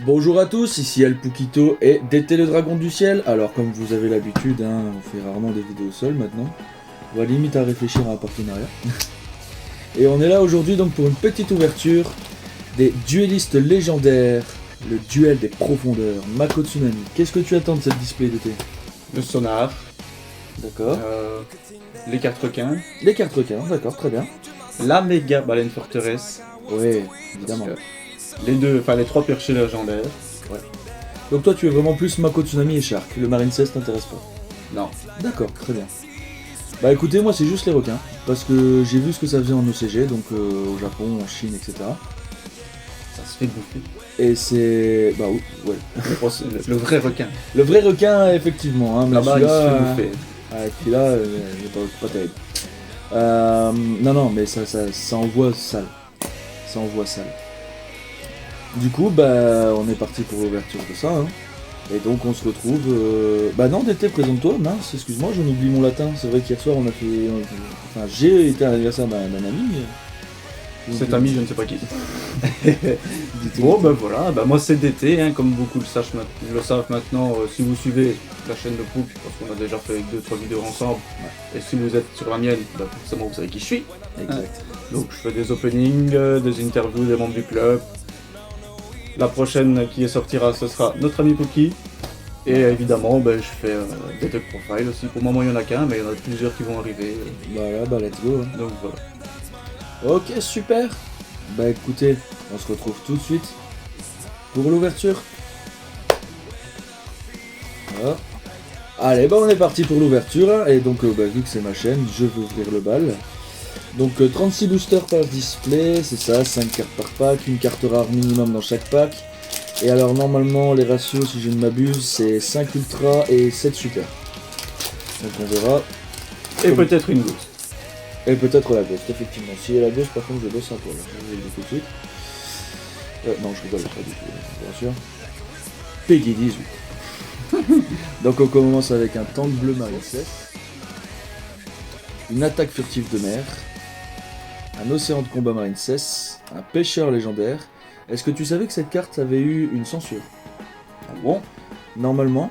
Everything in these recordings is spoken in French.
Bonjour à tous, ici El Pukito et DT le Dragon du Ciel. Alors comme vous avez l'habitude, on fait rarement des vidéos seuls maintenant. On va limite à réfléchir à un partenariat. Et on est là aujourd'hui donc pour une petite ouverture des duellistes légendaires, le duel des profondeurs, Mako Tsunami. Qu'est-ce que tu attends de cette display DT? Le sonar, D'accord. les cartes requins, Les cartes requins, d'accord, très bien. la méga baleine forteresse, Oui, évidemment. les trois perchés légendaires. Donc toi tu es vraiment plus Mako Tsunami et Shark, le Marine 16 t'intéresse pas? Non, D'accord, très bien. Bah écoutez, moi c'est juste les requins, parce que j'ai vu ce que ça faisait en OCG, donc au Japon, en Chine, etc. ça se fait bouffer. Et c'est... Bah oui, ouais. Le vrai requin. Le vrai requin, effectivement, hein, mais Là-bas, il se fait celui-là... bouffer. Celui-là, il est pas terrible. Non, mais ça envoie sale. Ça envoie sale. Du coup, bah, on est parti pour l'ouverture de ça, hein. Et donc on se retrouve... Bah non, DT, présente-toi, mince, excuse-moi, j'en oublie mon latin. C'est vrai qu'hier soir, on a fait... Enfin, j'ai été à l'anniversaire d'un ami. Cet ami, je ne sais pas qui. Bon, ben voilà, moi c'est DT, hein, comme beaucoup le savent maintenant, si vous suivez la chaîne de Pouk, parce qu'on a déjà fait 2-3 vidéos ensemble, et si vous êtes sur la mienne, bah, forcément vous savez qui je suis. Exact. Donc je fais des openings, des interviews des membres du club. La prochaine qui sortira, ce sera notre ami Pookie. Et évidemment, je fais des duck profiles aussi. Pour le moment, il n'y en a qu'un, mais il y en a plusieurs qui vont arriver. Voilà, bah let's go. Hein. Donc voilà. Ok, super. Bah écoutez, on se retrouve tout de suite pour l'ouverture. Voilà. Allez, bah on est parti pour l'ouverture. Et donc, vu que c'est ma chaîne, je vais ouvrir le bal. Donc 36 boosters par display, c'est ça, 5 cartes par pack, une carte rare minimum dans chaque pack. Et alors normalement les ratios, si je ne m'abuse, c'est 5 ultra et 7 super. Donc on verra. Et peut-être une goutte. Et peut-être la ghost, effectivement. Si elle a la ghost, par contre je bosse un peu, là. Je vais le dire tout de suite. Non, je rigole pas du tout, bien sûr. Peggy 18. Donc on commence avec un tank bleu marine 7. Une attaque furtive de mer. Un océan de combat marine 16, un pêcheur légendaire. Est-ce que tu savais que cette carte avait eu une censure? Ah bon? Normalement.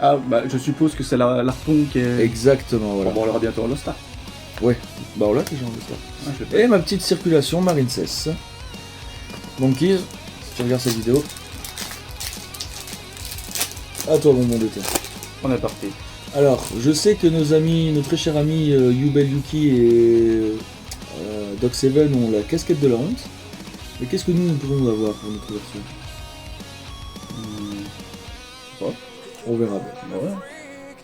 Ah bah je suppose que c'est l'harpon qui est... Exactement, voilà. Bon, on l'aura bientôt en Lost Ark. Ouais, bah voilà déjà on le sait. Et ma petite circulation marine 16. Monkeys, si tu regardes cette vidéo. À toi mon bon d'été. On est parti. Alors, je sais que nos très chers amis Yubel Yuki et Doc Seven ont la casquette de la honte. Mais qu'est-ce que nous pourrons avoir pour notre ouverture? On verra bien. Bah ouais.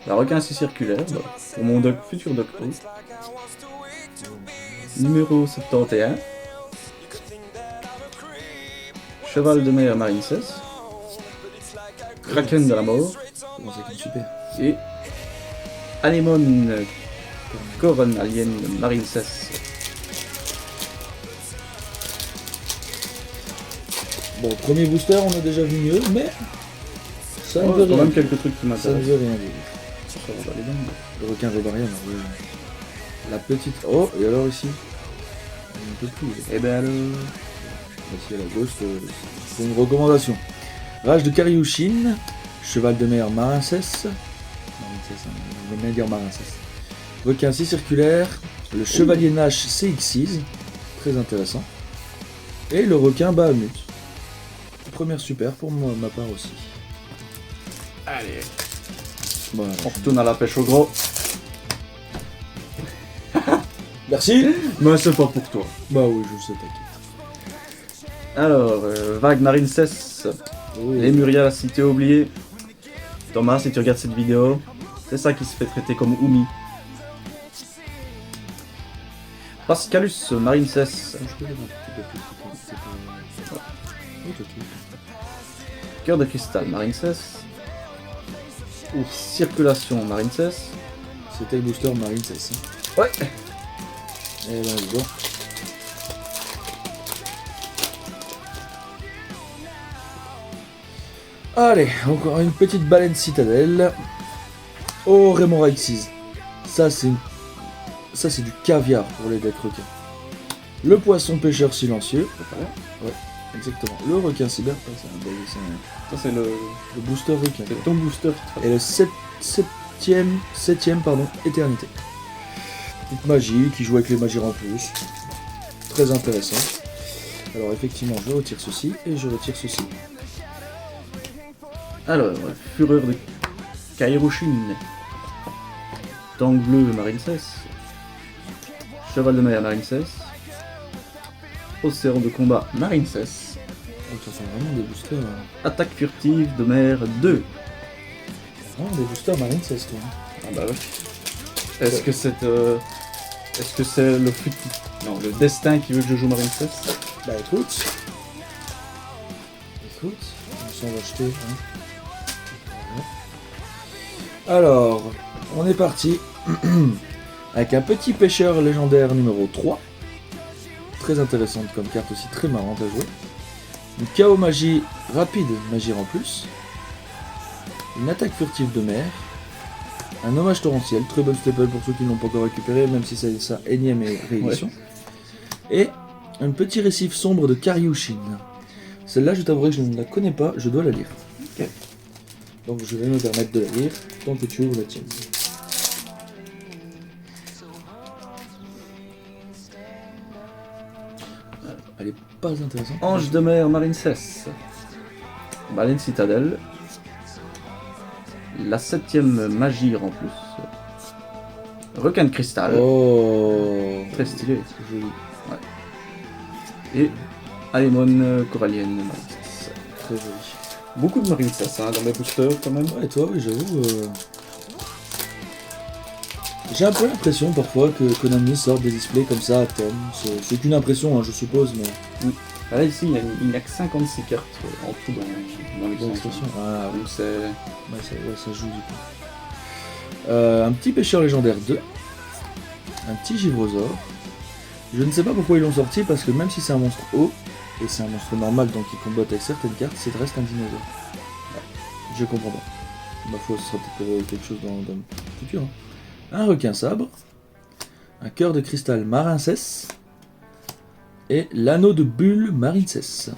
La requin assez circulaire, pour mon futur Doc Pro. Numéro 71. Cheval de mer Marine 16. Kraken de la mort. Comment c'est qu'il est super. Et Anemone Coven Alien Marine 16. Bon, premier booster, on a déjà vu mieux, mais ça ne veut Quand rien même dire. quelques trucs qui Ça ne m'intéressent. veut rien dire. Le requin Rebarian, oui. La petite... Oh, et alors ici? Un peu plus. Et ben alors... Ici à la gauche, c'est une recommandation. Rage de Karyushin, cheval de mer Marin 16. Marin 16, on va bien dire Marin 16. Requin 6 circulaire, le chevalier Nash CX6, très intéressant. Et le requin Bahamut. Première super pour moi, ma part aussi. Allez, Voilà. on retourne à la pêche au gros. Merci. Mais c'est pas pour toi. Bah oui, je sais, t'inquiète. Alors, Vague Marine 16. Oui. Les Muria, la cité oubliée. Thomas, si tu regardes cette vidéo, c'est ça qui se fait traiter comme Oumi. Pascalus Marine 16. Cœur de cristal Marine 16. Circulation Marine 16. C'était le booster Marine 16. Ouais. Et ben, bon. Allez, encore une petite baleine citadelle. Oh, Remora X6. Ça, c'est du caviar pour les decks requins. Le poisson pêcheur silencieux. Ouais. Exactement. Le requin cyber, c'est un bug, Ça, c'est le booster requin. c'est ton booster qui te Et le septième, éternité. Petite magie qui joue avec les magies en plus. Très intéressant. Alors effectivement, je retire ceci et je retire ceci. Alors, Fureur de Kairoshin. Tank bleu, Marine 16. Cheval de mer, Marine 16. Océan de combat, Marine 16. Donc ça fait vraiment des boosters. Attaque furtive de mer 2. Vraiment des boosters Marine 16 toi. Ah bah ouais. Est-ce que c'est le destin qui veut que je joue Marine 16? Bah écoute, on s'en va acheter. Hein. Alors, on est parti avec un petit pêcheur légendaire numéro 3. Très intéressante comme carte aussi, très marrante à jouer. Une chaos magie rapide, magie en plus. Une attaque furtive de mer. Un hommage torrentiel, très bonne staple pour ceux qui ne l'ont pas encore récupéré, même si c'est sa énième réédition. Ouais. Et un petit récif sombre de Karyushin. Celle-là, je t'avouerai que je ne la connais pas, je dois la lire. Ok. Donc je vais me permettre de la lire, tant que tu ouvres la tienne. Elle est pas intéressante. Ange de mer, Marine 16. Baleine citadelle. La 7ème magie en plus. Requin de cristal. Oh, Très stylé. joli. Et Aemon corallienne, Marine 16. Très joli. Beaucoup de Marine 16 hein, dans mes boosters quand même. Ouais, toi, oui, j'avoue. J'ai un peu l'impression parfois que Konami sort des displays comme ça à thème. C'est qu'une impression, hein, je suppose, mais. Ah, là, ici, il n'y a que 56 cartes en tout dans l'extension. Ah, oui. Donc c'est. Ouais, ça joue du coup. Un petit pêcheur légendaire 2. Un petit givrosaure. Je ne sais pas pourquoi ils l'ont sorti, parce que même si c'est un monstre haut, et c'est un monstre normal donc il combatte avec certaines cartes, c'est reste un dinosaure. Ouais, je comprends pas. Ma foi, ce sera peut-être quelque chose dans le futur. Hein. Un requin sabre. Un cœur de cristal marin cesse. Et l'anneau de bulle marine cesse.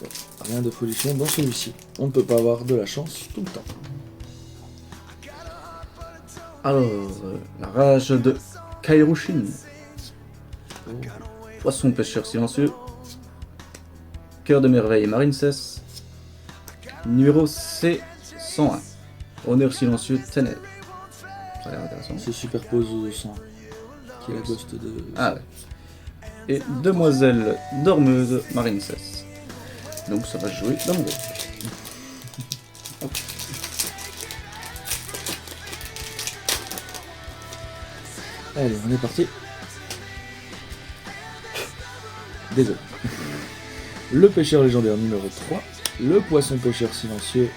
Bon, rien de folichon dans celui-ci. On ne peut pas avoir de la chance tout le temps. Alors, la rage de Kairoshin. Poisson pêcheur silencieux. Cœur de merveille Marine 16. Numéro C101. Honneur silencieux Ténèbres. Ça a l'air intéressant. C'est superpose au sang. Qui est la ghost de. Ah ouais. Et Demoiselle Dormeuse Marine 16. Donc ça va se jouer dans mon deck. Allez, on est parti. Désolé. Le pêcheur légendaire numéro 3. Le poisson pêcheur silencieux,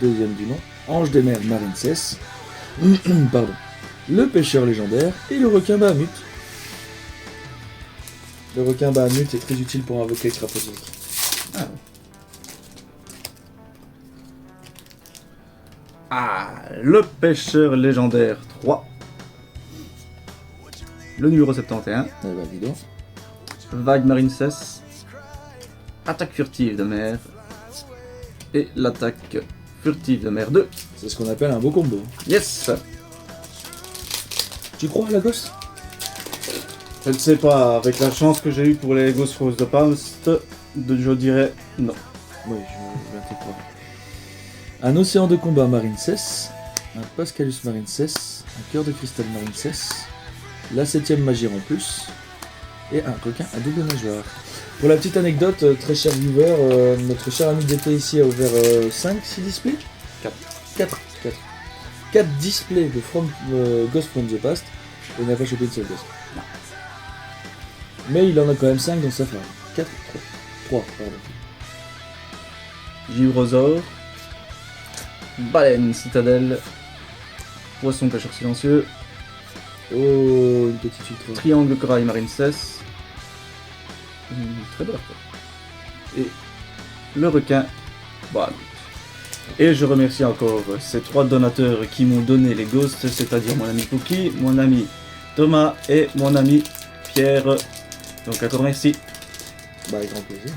deuxième du nom. Ange des mers Marine 16. Pardon. Le pêcheur légendaire et le requin Bahamut. Le requin Bahamut est très utile pour invoquer Extraposonique. Ah. Ah, le pêcheur légendaire 3. Le numéro 71. Eh bah, dis donc. Vague Marine 16. Attaque furtive de mer. Et l'attaque furtive de mer 2. C'est ce qu'on appelle un beau combo. Yes! Tu crois à la gosse? Je ne sais pas, avec la chance que j'ai eue pour les Ghost Rose de Palmst, je dirais non. Oui, je vais te croire. Un océan de combat Marine 16. Un Pascalus Marine 16. Un cœur de cristal Marine 16. La 7ème magie en plus. Et un requin à double nageoire. Pour la petite anecdote, très cher viewer, notre cher ami d'été ici a ouvert 5-6 displays 4 displays de Ghost from the Past et il n'a pas chopé une seule ghost. Non. Mais il en a quand même 5 dans sa farm. 3, pardon. Givrosaure. Baleine citadelle. Poisson pêcheur silencieux. Oh, une petite ultra. Triangle corail marine 16. Très belle. Et le requin. Bah. Et je remercie encore ces 3 donateurs qui m'ont donné les ghosts, c'est-à-dire mon ami Cookie, mon ami Thomas et mon ami Pierre Donc un code merci. Bah, avec grand plaisir.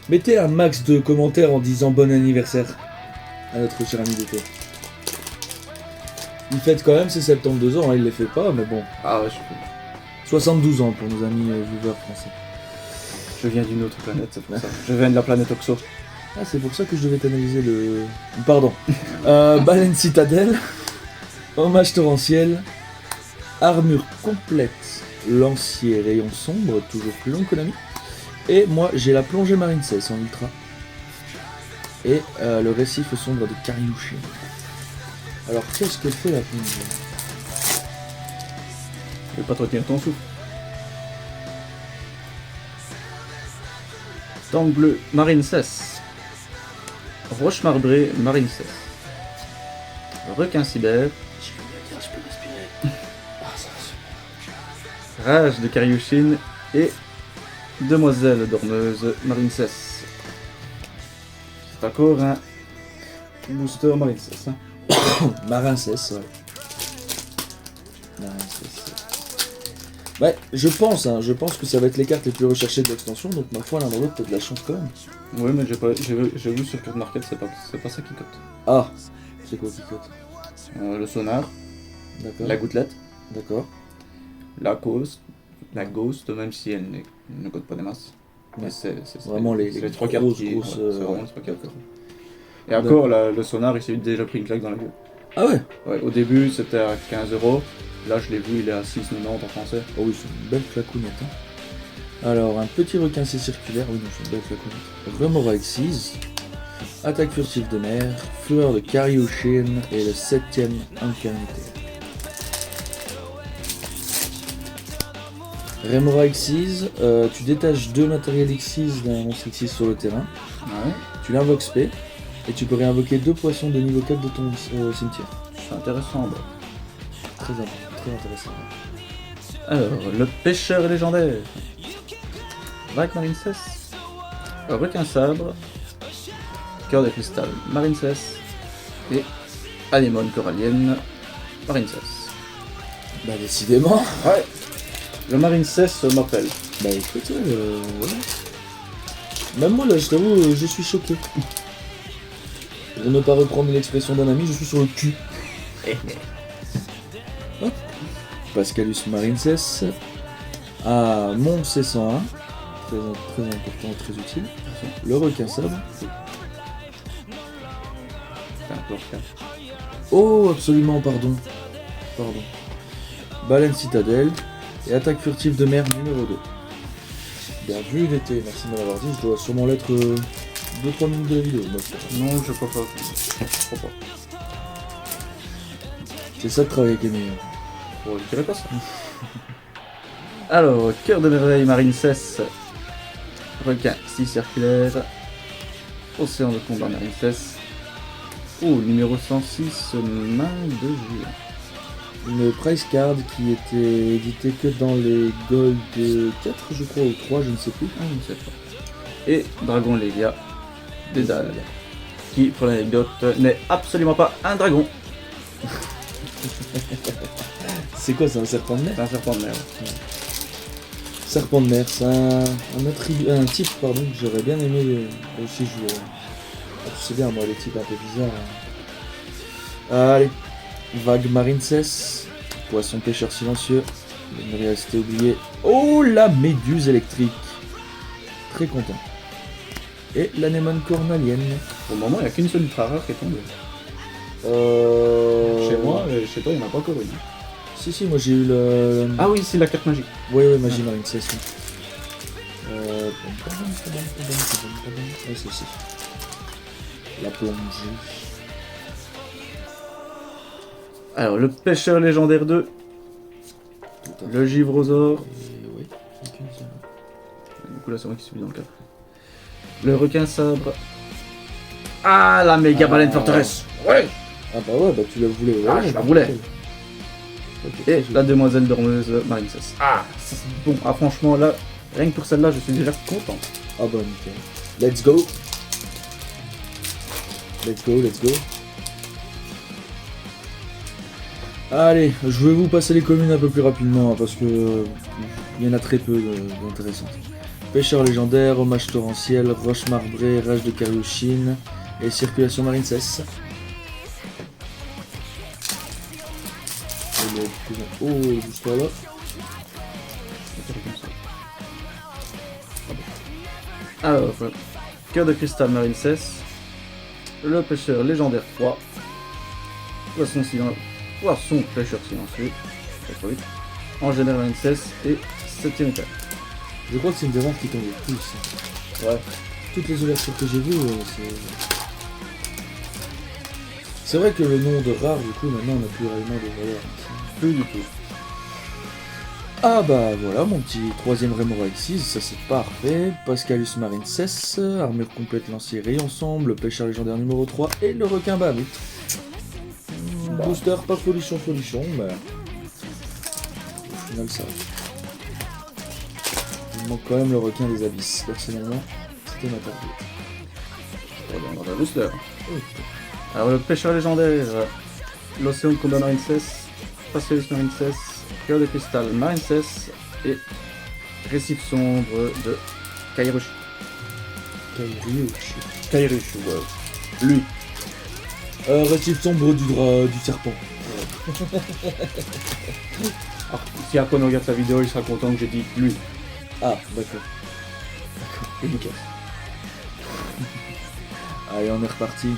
Mettez un max de commentaires en disant bon anniversaire à notre cher ami d'été. Il fête quand même ses 72 ans, hein, il les fait pas, mais bon. Ah ouais, je peux. 72 ans pour nos amis viewers français. Je viens d'une autre planète, c'est pour ça. Je viens de la planète Oxo. Ah, c'est pour ça que je devais t'analyser le... Pardon. Baleine citadelle, hommage torrentiel, armure complète, lancier rayon sombre, toujours plus long que l'ami. Et moi, j'ai la plongée marine 16 en ultra. Et le récif sombre de Karyushin. Alors, qu'est-ce que fait la plongée? Je vais pas te retenir ton souffle. Tank bleu, marine 16. Roche marbrée, marine 16. Requin cyber. Je peux respirer. Ah, ça va super. Rage de Karyushin et Demoiselle dormeuse, marine 16. C'est encore un booster marine 16. Hein. Marin 16, ouais. Marin 16. Ouais, je pense que ça va être les cartes les plus recherchées de l'extension, donc ma foi l'un dans l'autre t'as de la chance quand même. Oui, mais j'ai vu sur Card Market, c'est pas ça qui cote. Ah, c'est quoi qui cote? Le sonar, D'accord. la gouttelette, D'accord. la ghost, même si elle ne cote pas des masses. Mais c'est Vraiment les trois cartes grosses, qui... grosses, c'est vraiment les trois cartes. d'accord. Et encore, le sonar, il s'est déjà pris une claque dans la gueule. Ah ouais? Ouais, au début, c'était à 15€. Là, je l'ai vu, il est à 6,90 en français. Oh oui, c'est une belle flacounette. Hein. Alors, un petit requin C circulaire, oui, non, c'est une belle flacounette. Remora Exise, attaque furtive de mer, fleur de Karyushin et le 7ème incarnité. Remora Exise, tu détaches 2 matériels Exise d'un monstre Exise sur le terrain, Ouais. tu l'invoques spé, et tu peux réinvoquer 2 poissons de niveau 4 de ton cimetière. C'est intéressant, bah. Très intéressant. Alors, le pêcheur légendaire. Vague marine 16. Requin sabre. Cœur de cristal marine 16. Et anémone corallienne marine 16. Bah décidément. Ouais. Le marine 16 m'appelle. Bah écoute, ouais. Même moi là, je t'avoue, je suis choqué. Pour ne pas reprendre l'expression d'un ami, je suis sur le cul. Hop. Pascalus Marincess. Ah, mon C101. Très important, très utile. Le requin sabre. Oh, absolument, pardon. Baleine citadelle. Et attaque furtive de mer numéro 2. Bien vu l'été, merci de me l'avoir dit. Je dois sûrement l'être 2-3 minutes de la vidéo. Non, je crois pas. C'est ça de travailler avec les meilleurs. Bon, je dirais pas ça. Alors, cœur de merveille marine 16. Requin 6 circulaire. Océan de combat marine 16. Oh, numéro 106, main de juillet. Une price card qui était éditée que dans les Gold 4, je crois, ou 3, je ne sais plus. Ah, je ne sais pas. Et Dragon Lélia, Dédale, qui, pour l'anecdote, n'est absolument pas un dragon. C'est quoi, c'est un serpent de mer? C'est un serpent de mer. Serpent de mer, c'est un type pardon, que j'aurais bien aimé aussi jouer. Ah, tu sais bien, moi, les types un peu bizarres. Hein. Allez, Vague marine 16, poisson pêcheur silencieux, il ne restait oublié. Oh, la méduse électrique. Très content. Et l'anémone cornalienne. Pour le moment, il n'y a qu'une seule ultra rare qui est tombée. Chez moi, et chez toi, il n'y en a pas encore une. Si, moi j'ai eu le... Ah oui, c'est la carte magique. Oui, magie marine 16. Ouais, c'est aussi. La plongée. Alors, le pêcheur légendaire 2. Le givrosaure. Oui, Du coup, là, c'est moi qui suis dans le cadre. Le requin sabre. Ah, la méga baleine forteresse. Ouais. Ah bah ouais, bah tu la voulais. Ah, Ouais, je la voulais. Ok, Et la demoiselle dormeuse marine 16. Ah, c'est bon. Ah, franchement, là, rien que pour celle-là, je suis déjà content. Ah bah nickel. Let's go. Allez, je vais vous passer les communes un peu plus rapidement hein, parce que il y en a très peu d'intéressantes. Pêcheur légendaire, hommage torrentiel, roche marbrée, rage de Karyushin et circulation marine cesse. Oh, juste là. Alors, cœur de cristal marine cesse, le pêcheur légendaire 3, poisson pêcheur silencieux, très vite, ange général marine cesse et 7ème étage. Je crois que c'est une des rares qui tombe le plus. Ouais. Toutes les ouvertures que j'ai vues, c'est vrai que le nom de rare, du coup, maintenant on n'a plus réellement de valeur. Plus du tout. Ah bah voilà, mon petit troisième Remora Exis, ça c'est parfait. Pascalus Marine cesse, armure complète lancier rayon sombre, le pêcheur légendaire numéro 3 et le requin Bahamut. Booster, pas folichon, mais au final ça va. Il manque quand même le requin des abysses, personnellement, c'était ma target. On va dans un booster. Alors le pêcheur légendaire, l'océan de combat marine cesse, Pascalus marine cesse, cœur de cristal marine cesse et récif sombre de Kairushi. Kairushi, ouais. Lui. Récif sombre du serpent. Alors, si Akon regarde sa vidéo, il sera content que j'ai dit lui. Ah, d'accord. Efficace. Allez, on est reparti.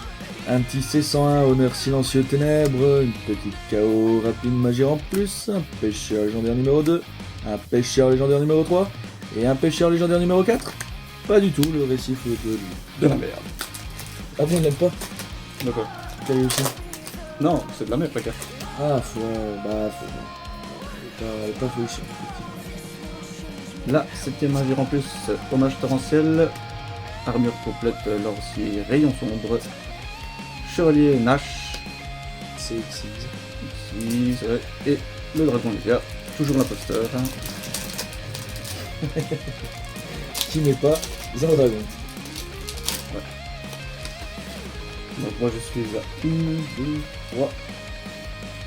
Un petit C101, honneur silencieux ténèbres, une petite KO rapide magie en plus, un pêcheur légendaire numéro 2, un pêcheur légendaire numéro 3, et un pêcheur légendaire numéro 4. Pas du tout, le récif De la merde. Ah bon, on l'aime pas D'accord. Quel est aussi Non, c'est de la merde la carte. Ah, faut... Elle est pas folichon. La 7ème navire en plus, hommage torrentiel, armure complète, lancier, rayon sombre, chevalier Nash, C'est exquis. et le dragon Lydia, toujours l'imposteur. Qui n'est pas un dragon. Donc moi je suis à 1, 2, 3,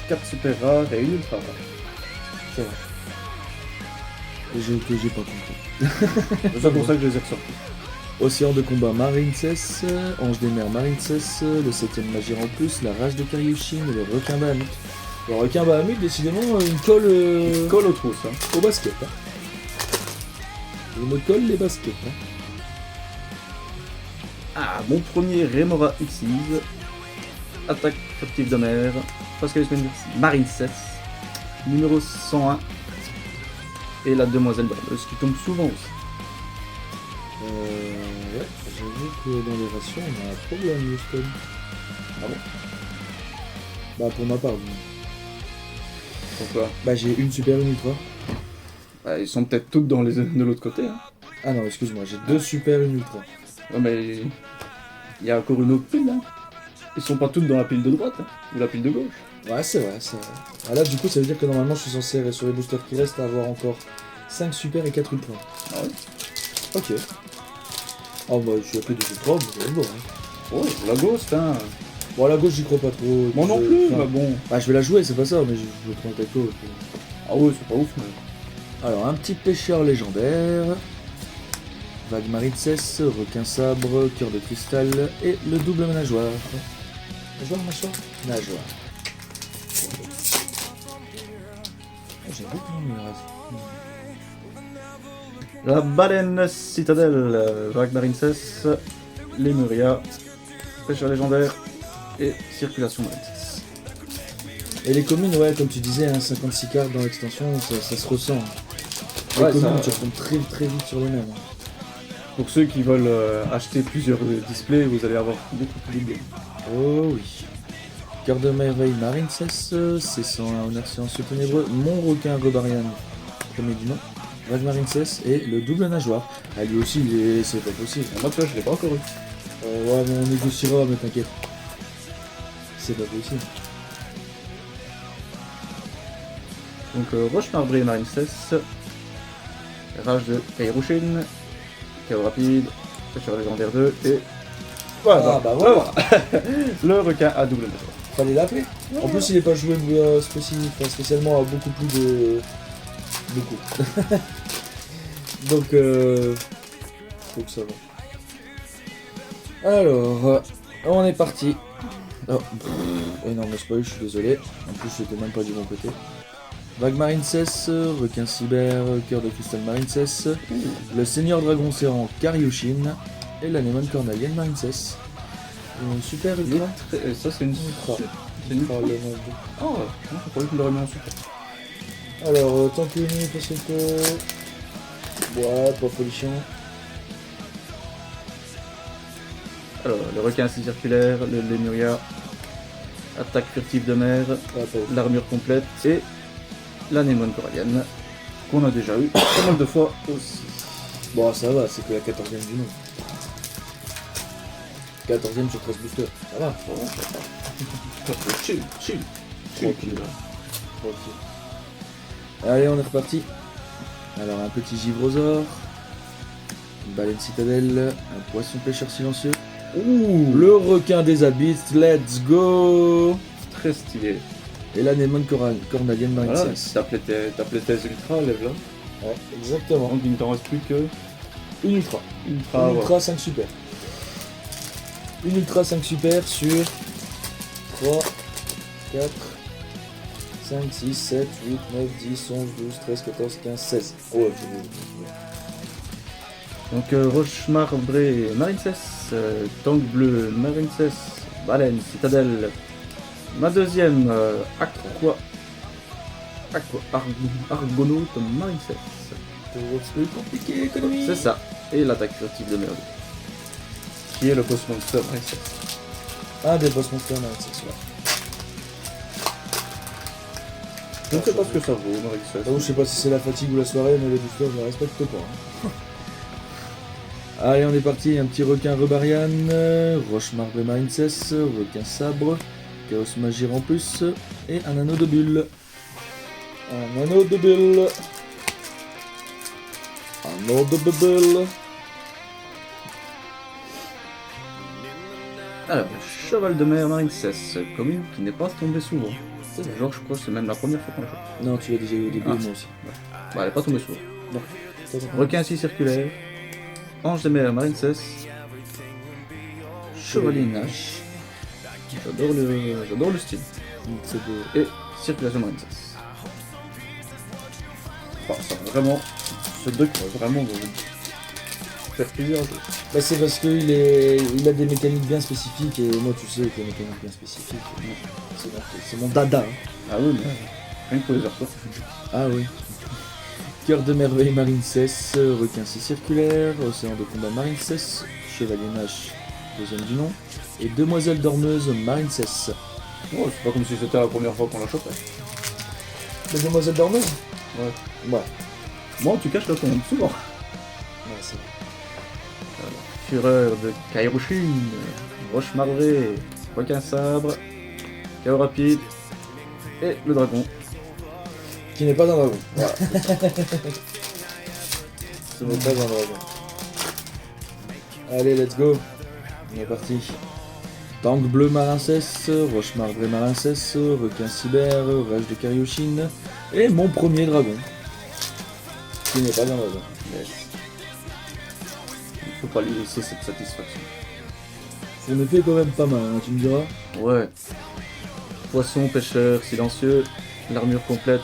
4 super rares et une ultra rare. C'est vrai. Et j'ai pas compté. C'est pour ça que je les ai ressortis. Océan de combat Marine cesse, Ange des mers Marine cesse, le 7ème Magir en plus, la rage de Karyushin et le requin Bahamut. Le requin Bahamut, décidément, il me colle, Colle aux trousses. Hein. au basket. Hein. Il me colle les baskets. Hein. Ah, mon premier Remora Xyz, attaque captive de mer, Pascalus Marine cesse, numéro 101, et la demoiselle Brameuse qui tombe souvent aussi. Ouais, j'avoue que dans les rations, on a un problème, Houston. Ah bon? Bah, pour ma part, Pourquoi? bah, j'ai une super, une ultra. Bah, ils sont peut-être toutes dans les de l'autre côté. Hein. Ah non, excuse-moi, j'ai deux super, une ultra. Ouais, mais il y a encore une autre pile là. Ils sont pas toutes dans la pile de droite hein, ou la pile de gauche. Ouais, c'est vrai, c'est vrai. Ah, là, du coup, ça veut dire que normalement, je suis censé, sur les boosters qui restent, avoir encore 5 super et 4 ultra. Ah ouais? Ok. Oh bah, je suis à peu de ultra, mais c'est bon. Hein. Oh, la ghost hein. Bon, à la gauche, j'y crois pas trop. Moi non Je- plus, enfin, mais bon. Bah, je vais la jouer, c'est pas ça, mais je vais prendre quelque chose. Ah ouais, c'est pas ouf, mais. Alors, un petit pêcheur légendaire. Vague marine cesse, requin sabre, cœur de cristal et le double nageoire. Nageoire? Nageoire. J'ai beaucoup de reste. La baleine citadelle, vague marine cesse, Lemuria, pêcheur légendaire et circulation marine cesse. Et les communes, ouais, comme tu disais, hein, 56 cartes dans l'extension, ça se ressent. Les Ouais, communes, ça- tu retombes très très vite sur les mêmes. Pour ceux qui veulent acheter plusieurs displays, vous allez avoir beaucoup plus d'idées. Oh oui. Cœur de merveille marine cesse, C101 honneur silencieux ténébreux, mon requin Robarian, premier du nom, vague marine cesse et le double nageoire. Ah, lui aussi, c'est pas possible. Moi, tu vois, je l'ai pas encore eu. Ouais, mais on négociera, mais t'inquiète. C'est pas possible. Donc, roche marbrée marine cesse, rage de Kairushin, KO rapide, pêcheur légendaire 2 et. Voilà, Ah, bah voilà. le requin à double nageoire. Fallait l'appeler. En plus, il n'est pas joué spécialement à beaucoup plus de... Beaucoup. Donc, faut que ça va. Alors, on est parti. Oh, énorme spoil, je suis désolé. En plus, j'étais même pas du bon côté. Vague Marincess, requin cyber, cœur de cristal Marincess, le seigneur dragon serrant Karyushin et l'anémone cornalienne Marincess. Une super ultra. Ça, c'est une ultra. C'est une ultra. Oh, je croyais que je l'aurais mis en super. Alors, tant que nous, parce que. Ouais, pas folichon. Alors, le requin assez circulaire, le Lemuria, attaque furtive de mer, l'armure complète et l'anémone corallienne qu'on a déjà eu pas mal de fois aussi. Bon, ça va, c'est que la 14ème du nom. 14ème sur 13 boosters, ça va. Chill. Tranquille. Allez, on est reparti. Alors, un petit givrosaure, une baleine citadelle, un poisson pêcheur silencieux. Ouh, le requin des abysses, let's go. Très stylé. Et l'anémone cornalienne Marincess. Voilà, t'appelais tes ultra, lève-là. Ouais, exactement. Donc il ne t'en reste plus que une ultra. Une ultra 5 super. Une ultra 5 super sur 3, 4, 5, 6, 7, 8, 9, 10, 11, 12, 13, 14, 15, 16. Ouais, donc roche marbrée Marincess, tank bleu Marincess, baleine citadelle. Ma deuxième Argonaute Marincess. C'est compliqué, économie. C'est ça. Et l'attaque furtive de merde. Qui est le boss monster Marincess. Un des boss monsters Marincess, ouais. Je ne sais pas ce que ça vaut, Marincess. Je sais pas si c'est la fatigue ou la soirée, mais les boosters, je ne respecte pas. Hein. Allez, on est parti. Un petit requin Rebarian, roche marbrée Marincess, requin sabre, chaos magie en plus, et un anneau de bulle. Un anneau de bulle. Un anneau de bulle. Alors, cheval de mer Marincess, commune qui n'est pas tombée souvent. Genre, je crois que c'est même la première fois qu'on la chope. Non, tu l'as déjà eu au début, moi aussi. Bah, elle est pas tombée souvent. Non. Requin ainsi circulaire, ange de mer Marincess, chevalier Nash. J'adore le style. C'est beau. Et circulation Marincess. Enfin, ça va vraiment. Ce deck va vraiment faire plaisir à jouer. Bah, c'est parce qu'il a des mécaniques bien spécifiques, et moi, tu sais que les mécaniques bien spécifiques, c'est mon dada. Hein. Ah oui, mais rien que pour les heures. Ah oui. Cœur de merveille Marincess, requin si circulaire, océan de combat Marincess, chevalier Nash, deuxième du nom, et demoiselle dormeuse Marincess. Oh, c'est pas comme si c'était la première fois qu'on la chopait. La demoiselle dormeuse? Ouais. Ouais. Moi en tout cas je la tombe souvent. Ouais, c'est vrai. Fureur de Kairushin, roche marbrée, requin sabre, chaos rapide, et le dragon. Qui n'est pas un dragon. Voilà. Ce n'est pas un dragon. Allez, let's go. On est parti. Tank bleu Marincess, roche marbrée Marincess, requin cyber, rage de Karyushin, et mon premier dragon. Qui n'est pas un dragon. Yes. Il faut pas lui laisser cette satisfaction. Son effet est quand même pas mal, hein, tu me diras. Ouais. Poisson, pêcheur, silencieux, l'armure complète,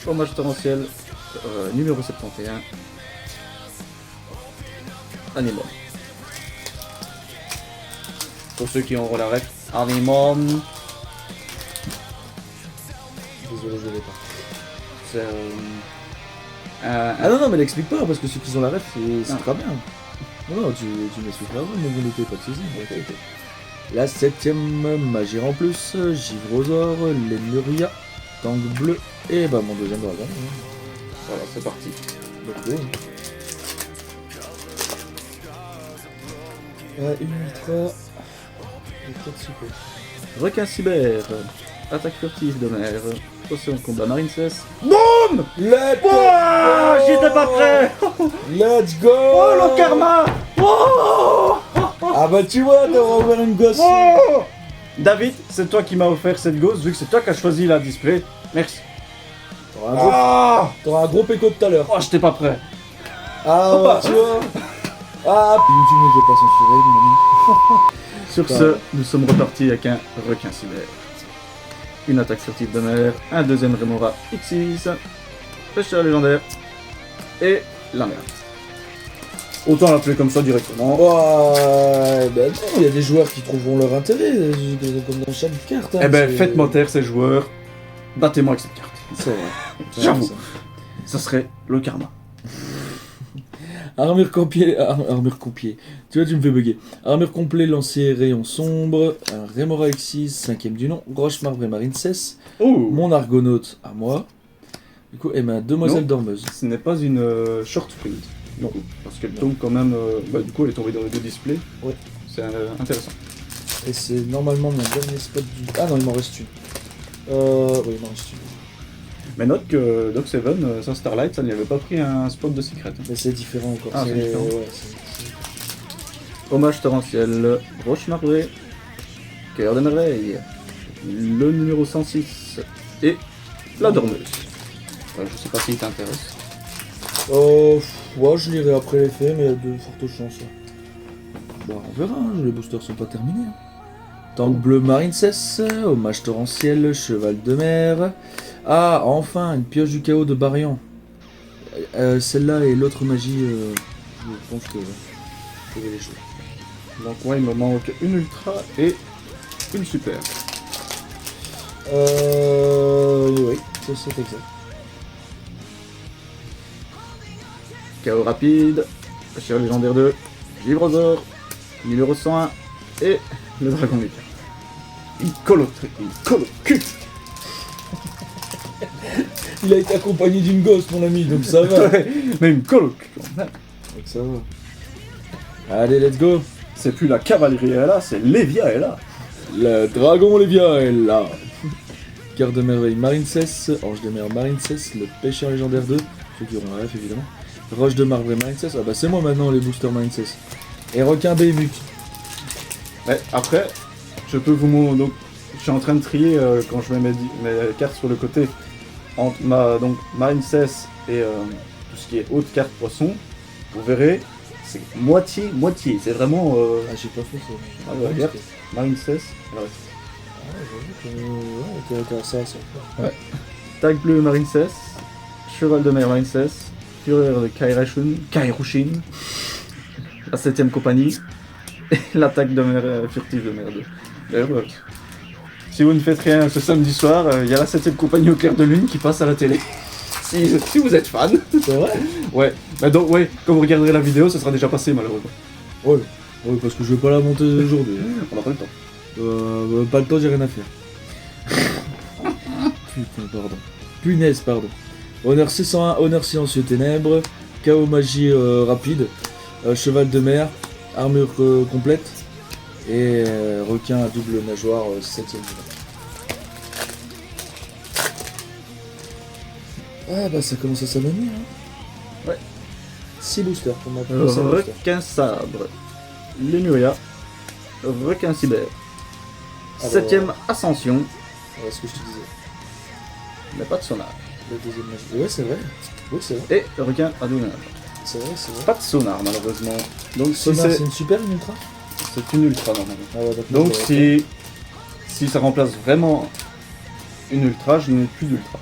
chômage torrentiel, numéro 71. Anémone. Pour ceux qui auront la ref, Anémone. Désolé, je l'ai pas. C'est Ah non, mais l'explique pas, parce que ceux qui ont la ref, c'est très bien. Non, tu m'expliques pas, mais vous n'étiez pas de soucis. Okay. La 7ème magie en plus, Givrosaure, Lemuria, Tank bleu, et bah mon deuxième dragon. Voilà, c'est parti. Donc, une ultra, et 4 super. Requin cyber, attaque furtive de mer, océan de combat Marincess. BOOM! Let's go! J'étais pas prêt. Let's go! Oh le karma! Oh ah bah tu vois, t'as ouvert une gosse! Oh David, c'est toi qui m'as offert cette ghost, vu que c'est toi qui as choisi la display. Merci. T'auras un gros péco tout à l'heure. Oh, j'étais pas prêt. Ah, Opa. tu vois. Ah, YouTube ne veut pas censurer, mon Sur ce, nous sommes repartis avec un requin cyber. Une attaque furtive de mer, un deuxième Remora X6, pêcheur légendaire et la mer. Autant l'appeler comme ça directement. Ouais, ben non, il y a des joueurs qui trouveront leur intérêt, comme dans chaque carte. Hein, Eh ben, c'est- faites mentir ces joueurs, battez-moi avec cette carte. C'est vrai. J'avoue. Ça. Ça serait le karma. Armure complet, armure complet. Tu vois, tu me fais bugger. Armure complet, lancier, rayon sombre, un Remora X6, 5ème du nom, roche marbre et marine cesse, Oh, mon argonaute à moi. Du coup, et ma demoiselle Non. dormeuse. ce n'est pas une short sprint. Non. Parce qu'elle tombe quand même. Du coup, elle est tombée dans les deux displays. Ouais. C'est intéressant. Et c'est normalement mon dernier spot du. Ah non, il m'en reste une. Oui, il m'en reste une. Mais note que Doc Seven, sans Starlight, ça n'y avait pas pris un spot de secret. Mais c'est différent encore. Ah, c'est différent. Ouais, Hommage torrentiel, roche marbrée, cœur de merveille, le numéro 106 et la dormeuse. Je sais pas si t'intéresse. Ouais, je lirai après les faits, mais il y a de fortes chances. Bah, on verra, hein, les boosters sont pas terminés. Hein. Tank bleu marine cesse, hommage torrentiel, cheval de mer. Ah, enfin, une pioche du chaos de Barian. Celle-là et l'autre magie, je pense que je vais les jouer. Donc ouais, il me manque une ultra et une super. Oui, c'est exact. Chaos rapide, Chien légendaire 2, Givrosaur, numéro 101 et le dragon Mika. Une colo cul. Il a été accompagné d'une gosse, mon ami, donc ça va. Mais une colo cul. Donc ça va. Allez, let's go. C'est plus la cavalerie est là, c'est Lévia est là. Le dragon Lévia est là. Cœur de merveille marine cesse, ange de mer marine cesse, le pêcheur légendaire 2, ceux qui auront la ref évidemment. Roche de marbre et marine cesse, ah bah c'est moi maintenant les boosters marine cesse. Et requin Bémuc. Ouais, après, je peux vous montrer. Donc, je suis en train de trier quand je mets mes cartes sur le côté entre donc Marine Cess et tout ce qui est haute carte poisson. Vous verrez, c'est moitié. C'est vraiment Ah j'ai pas fait ça. Ah ouais, regarde. Marine Cess. Alors, Ouais, t'as ça. Tag bleu Marine Cess, cheval de mer Marine Cess, fureur de Kairushin, la 7ème compagnie, et l'attaque de mer furtive de mer 2. D'ailleurs, si vous ne faites rien ce samedi soir, il y a la 7ème compagnie au clair de lune qui passe à la télé. Si vous êtes fan. C'est vrai? Ouais, bah donc ouais, quand vous regarderez la vidéo, ça sera déjà passé malheureusement. Ouais, parce que je vais pas la monter aujourd'hui. On n'a pas le temps. Pas le temps, j'ai rien à faire. Putain, pardon. Punaise, pardon. Honneur 601, honneur silencieux ténèbres, chaos magie rapide, cheval de mer, armure complète, et requin à double nageoire 7ème niveau. Ah bah ça commence à s'amener, hein. Ouais. 6 boosters pour ma prochaine booster. Requin sabre, Lemuria, requin cyber, Alors, 7ème ascension, Voilà ce que je te disais. mais pas de sonar. Le deuxième magie. Ouais, c'est vrai. Oui, c'est vrai. Et requin à double nage. C'est vrai, c'est vrai. Pas de sonar malheureusement. Donc si Sonar, c'est c'est une super, une ultra? c'est une ultra normalement. Ah ouais, d'accord. Donc Ouais, si ça remplace vraiment une ultra, je n'ai plus d'ultra.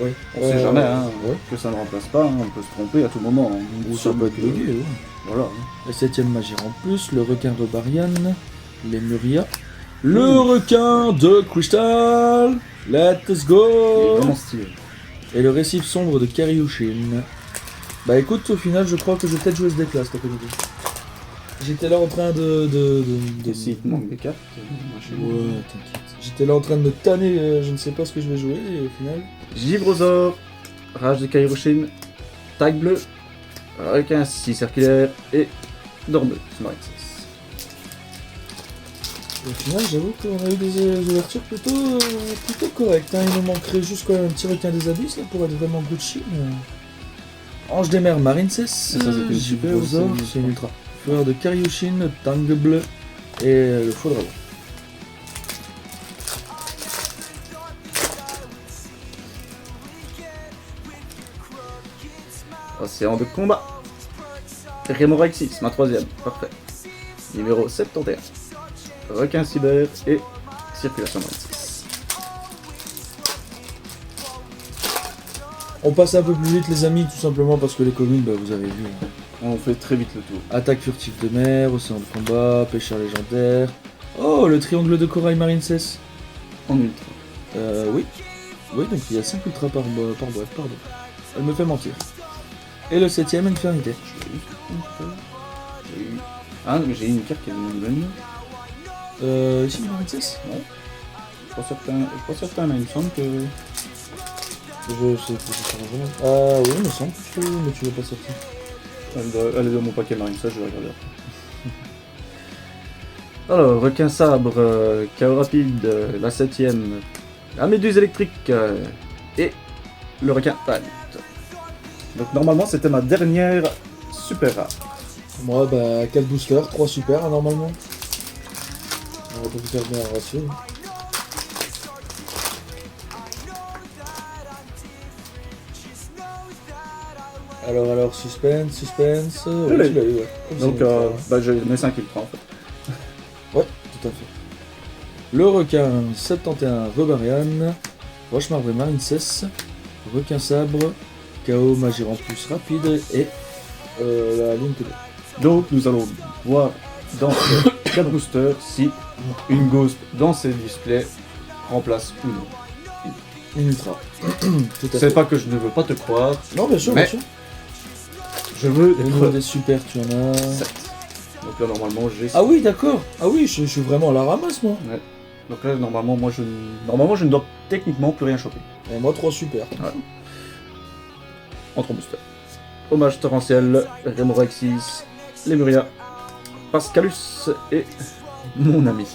ouais. On sait jamais hein, Ouais. que ça ne remplace pas, hein, on peut se tromper à tout moment. hein. Ou ça peut être bugué, ouais. Voilà. hein. La 7ème magie en plus, le requin de Barian, les Muria, le requin de Crystal, let's Il est go! vraiment stylé. Et le récif sombre de Karyushin. Bah écoute, au final, je crois que je vais peut-être jouer ce deck là cet après-midi. J'étais là en train de... Et s'il te manque des cartes, Ouais, t'inquiète. J'étais là en train de me tanner, je ne sais pas ce que je vais jouer, et au final... Givrosaur, rage de Kairushin, tag bleu, requin 6 circulaire et dormeuse Marine 6. Au final, j'avoue qu'on a eu des ouvertures plutôt correctes. Hein. Il nous manquerait juste quand même un petit requin des abysses là, pour être vraiment Gucci. Mais... Ange des mers, Marine Cess, Et ça, c'est une super ou Givrosaur, c'est une c'est une ultra. Fureur de Karyushin, Tangue bleu et le faux dragon. Océan de combat. Rémorexis, ma troisième, parfait. Numéro 71. Requin cyber et circulation 26. On passe un peu plus vite les amis, tout simplement parce que les communes, bah, vous avez vu. On fait très vite le tour. Attaque furtive de mer, océan de combat, pêcheur légendaire. Oh, le triangle de corail marine cesse. En ultra. Oui. Oui, donc il y a 5 ultras par boîte, pardon. Elle me fait mentir. Et le 7ème, infernité. Ah, mais j'ai une carte qui est une bonne. Ici, marine cesse. Ouais. Pas certain, mais il me semble que. Je sais pas vraiment. Ah oui, il me semble que mais tu l'as pas sorti. Elle est dans mon paquet marine, ça je vais regarder. Alors, requin sabre, chaos rapide, la 7ème, la méduse électrique et le requin pâle. Donc normalement c'était ma dernière super rare. Moi, bah, 4 boosters, 3 super, hein, normalement. On va pas faire bien un ratio. Alors, suspense. Ouais, Allez. tu l'as eu, ouais. Comme Donc c'est j'ai mes 5 ultras en fait. Ouais, tout à fait. Le requin 71 Rebarian, Roche marbrée marine cesse, requin sabre, chaos magirant plus rapide et la ligne TD. Donc nous allons voir dans ce 4 boosters si une ghost dans ces displays remplace ou non. Une ultra. Tout à fait. C'est pas que je ne veux pas te croire, Non, bien sûr, Mais- bien sûr. je veux Au des niveau preuves. des super, tu en as. 7. Donc là normalement j'ai. Ah oui, d'accord. Ah oui, je suis vraiment à la ramasse, moi. Donc là normalement je ne dois techniquement plus rien choper. Et moi, 3 super. En 3 boosters. Hommage torrentiel, Rémorexis, Lemuria, Pascalus et mon ami.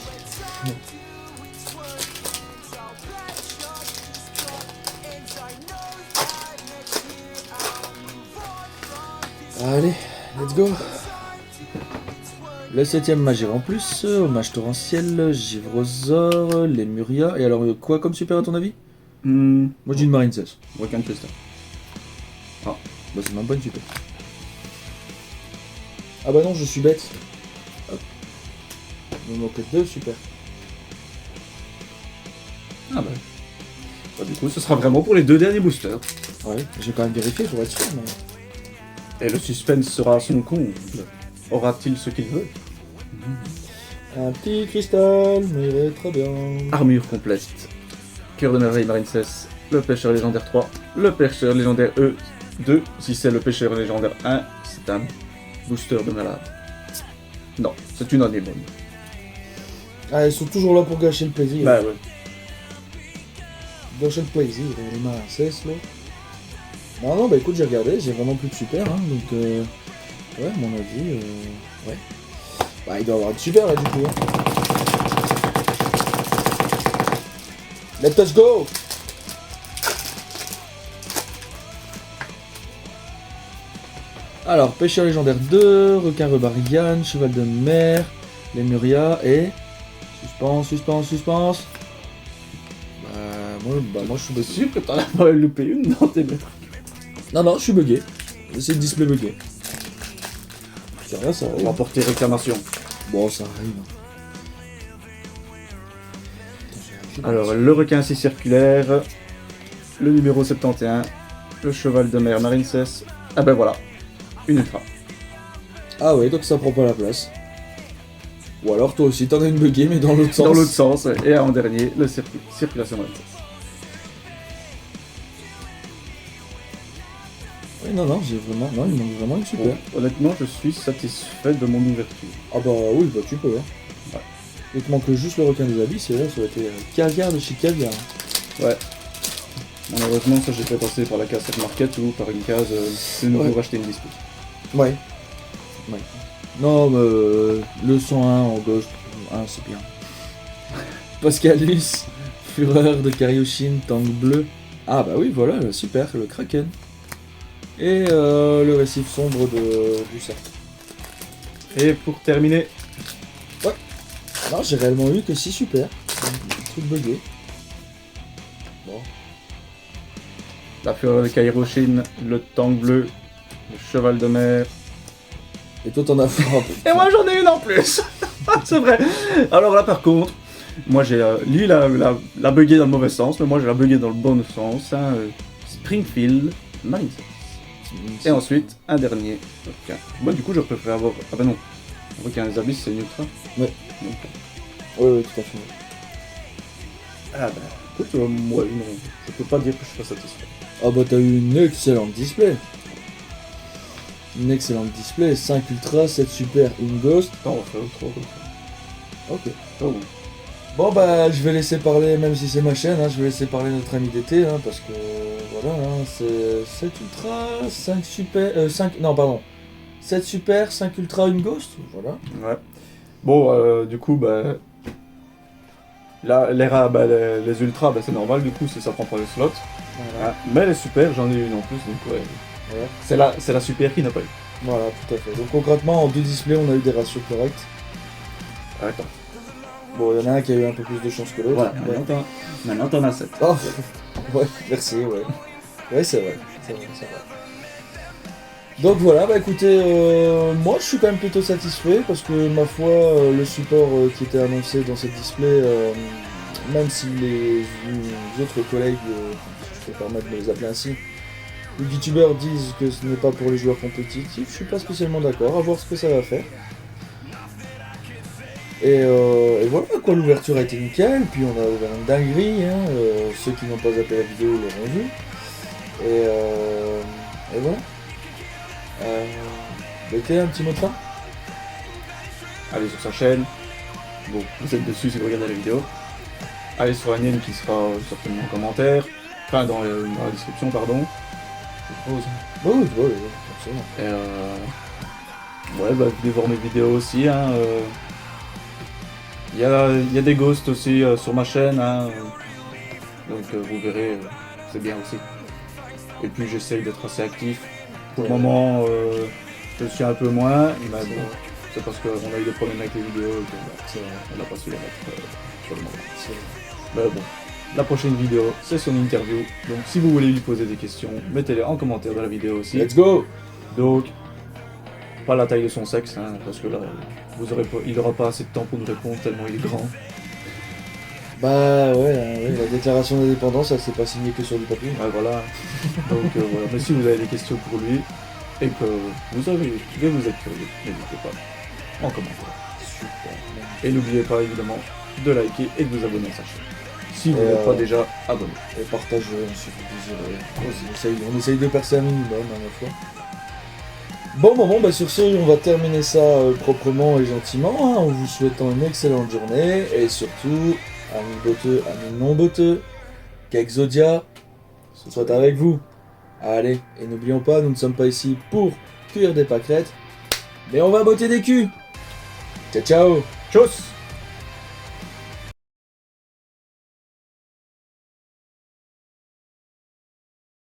Allez, let's go. Le 7ème Magir en plus, hommage torrentiel, Givrosaur, Lemuria. Et alors, quoi comme super à ton avis? Moi, je dis une marine 16. Requin de Crystal. Bah, c'est même pas une super. Ah bah non, je suis bête. Hop. Il me manque 2 super. Ah bah. Bah, du coup ce sera vraiment pour les 2 derniers boosters. Ouais, j'ai quand même vérifié pour être sûr, mais... Et le suspense sera à son comble. Aura-t-il ce qu'il veut? Un petit cristal, mais il est très bien. Armure complète. Cœur de merveille marine cesse. Le pêcheur légendaire 3. Le pêcheur légendaire E2. Si c'est le pêcheur légendaire 1, c'est un booster de malade. Non, c'est une anémone. Ah, ils sont toujours là pour gâcher le plaisir. Bah ouais. Gâcher le plaisir, les marins cessent là. Non, bah écoute, j'ai regardé, j'ai vraiment plus de super, hein, donc ouais, à mon avis, ouais. Bah, il doit y avoir de super là du coup. Hein. Let us go! Alors, pêcheur légendaire 2, requin rebarian, cheval de mer, Lemuria et... Suspense. Moi je suis bugué. sûr que t'en as pas loupé une dans tes lettres. Non, je suis bugué. C'est le display bugué. C'est rien, ça On arrive. va porter réclamation. Bon, ça arrive. Alors, le requin assez circulaire, le numéro 71, le cheval de mer marine cesse. Ah ben voilà, une ultra. Ah ouais, donc ça prend pas la place. Ou alors toi aussi, t'en as une buggée, mais dans l'autre sens. Dans l'autre sens, et en dernier, le circulation marine cesse. Oui, non, j'ai vraiment... Non, il manque vraiment une super. Bon, honnêtement, je suis satisfait de mon ouverture. Ah bah oui, bah tu peux, hein. Ouais. Il te manque juste le requin des abysses, et là, ça aurait été caviar de chez caviar. Ouais. Malheureusement, ça j'ai fait passer par la case Set Market ou par une case c'est nous pour acheter une dispute. Ouais. Non, mais le 101 en gauche, c'est bien. Pascalus, Fureur de Karyushin, Tank bleu. Ah bah oui, voilà, super, le Kraken. Et le récif sombre du cercle. Et pour terminer, Non, j'ai réellement eu que 6 super. Un truc bugué. Bon. la fureur de Kairoshin, le tank bleu Le cheval de mer. Et toi, t'en as fait un peu. Et moi, j'en ai une en plus. C'est vrai. Alors là, par contre, moi, j'ai lui, la bugué dans le mauvais sens, mais moi, j'ai la bugué dans le bon sens. Hein, Springfield Mindset. Et ensuite, un dernier. Okay. Moi, du coup, je préfère avoir. Ah bah non. On voit qu'il y a un Abyss, c'est une ultra. Ouais. Donc, Oui, tout à fait. ah bah, écoute, moi, non. Je peux pas dire que je sois satisfait. Ah bah t'as eu une excellente display. Une excellente display. 5 ultra, 7 super, une ghost. Non, on va faire autre chose. Ok. Oh. Bon bah je vais laisser parler, même si c'est ma chaîne, hein, je vais laisser parler notre ami d'été, hein, parce que voilà, hein, c'est 7 ultra, 5 super, 5, non pardon, 7 super, 5 ultra, une ghost, voilà. Ouais. Bon, du coup, bah... Là, les ultras, bah, c'est normal, du coup, si ça prend pas les slots. Voilà. Mais les super, j'en ai une en plus, donc ouais. Voilà. C'est la super qui n'a pas eu. Voilà, tout à fait. Donc concrètement, en 2 displays, on a eu des ratios corrects. Attends. Bon, il y en a un qui a eu un peu plus de chance que l'autre. Voilà, Ouais. maintenant t'en as 7. Oh, ouais, merci, ouais. Ouais, c'est vrai, c'est vrai, c'est vrai. Donc voilà, bah écoutez, moi je suis quand même plutôt satisfait parce que ma foi, le support qui était annoncé dans cette display, même si les autres collègues, si je peux permettre de les appeler ainsi, les youtubeurs disent que ce n'est pas pour les joueurs compétitifs, je suis pas spécialement d'accord, à voir ce que ça va faire. Et voilà quoi, l'ouverture a été nickel, puis on a ouvert une dinguerie, hein, ceux qui n'ont pas zappé la vidéo l'auront vu. Et voilà. Ok, un petit mot de fin. Allez sur sa chaîne. Bon, vous êtes dessus si vous regardez la vidéo. Allez sur la mienne qui sera certainement en commentaire. Enfin, dans la description, pardon. Je suppose. Oui, absolument. Et ouais, bah venez voir mes vidéos aussi. Hein, y a des ghosts aussi sur ma chaîne. Hein, donc vous verrez, c'est bien aussi. Et puis j'essaye d'être assez actif. Pour le moment, je suis un peu moins, mais bon, c'est parce qu'on a eu des problèmes avec les vidéos et qu'on n'a pas su les mettre pour le moment. Mais bon, la prochaine vidéo, c'est son interview. Donc si vous voulez lui poser des questions, mettez-les en commentaire de la vidéo aussi. Let's go! Donc, pas la taille de son sexe, hein, parce que là, il n'aura pas assez de temps pour nous répondre tellement il est grand. Bah ouais, la déclaration d'indépendance, elle s'est pas signée que sur du papier. Ouais, voilà. Donc voilà, mais si vous avez des questions pour lui, et que vous êtes curieux, n'hésitez pas en commentaire. Super. Et n'oubliez pas évidemment de liker et de vous abonner à sa chaîne. Si vous n'êtes pas déjà abonné. Et partagez si vous désirez. On essaye de percer un minimum à la fois. Bon, bah sur ce, on va terminer ça proprement et gentiment, hein, en vous souhaitant une excellente journée, et surtout, amis botteux, amis non botteux, qu'Exodia soit avec vous. Allez, et n'oublions pas, nous ne sommes pas ici pour cuire des pâquerettes, mais on va botter des culs. Ciao, ciao. Tchuss!